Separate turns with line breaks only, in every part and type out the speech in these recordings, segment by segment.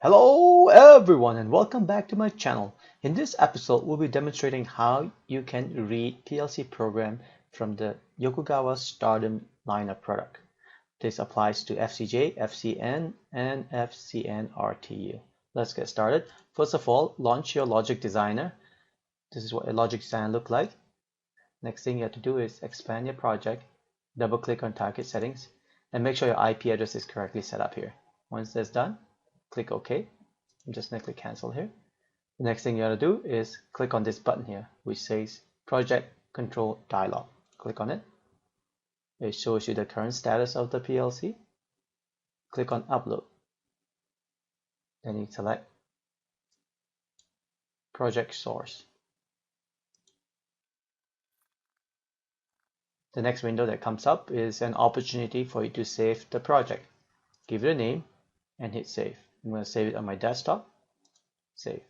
Hello everyone and welcome back to my channel. In this episode we'll be demonstrating how you can read PLC program from the Yokogawa STARDOM line of product. This applies to FCJ, FCN and FCN-RTU. Let's get started. First of all, launch your Logic Designer. This is what a Logic Designer looks like. Next thing you have to do is expand your project, double click on target settings and make sure your IP address is correctly set up here. Once that's done, click OK. I'm just going to click cancel here. The next thing you gotta do is click on this button here, which says Project Control Dialog. Click on it. It shows you the current status of the PLC. Click on Upload. Then you select Project Source. The next window that comes up is an opportunity for you to save the project. Give it a name and hit Save. I'm going to save it on my desktop. Save.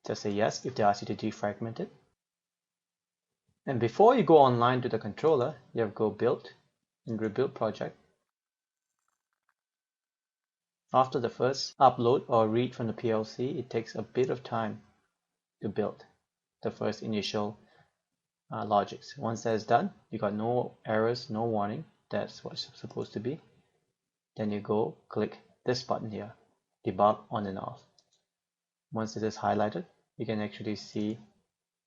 Just say yes if they ask you to defragment it. And before you go online to the controller, you have to go Build and Rebuild Project. After the first upload or read from the PLC, it takes a bit of time to build the first initial logics. Once that's done, you got no errors, no warning. That's what it's supposed to be. Then you go click this button here, debug on and off. Once it is highlighted, you can actually see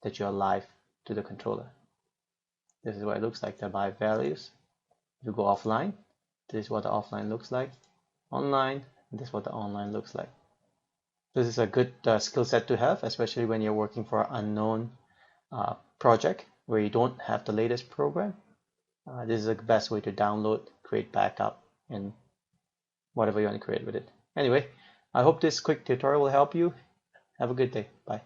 that you're live to the controller. This is what it looks like, the live values. If you go offline, this is what the offline looks like. Online, this is what the online looks like. This is a good skill set to have, especially when you're working for an unknown project where you don't have the latest program. This is the best way to download, create backup, and whatever you want to create with it. Anyway, I hope this quick tutorial will help you. Have a good day. Bye.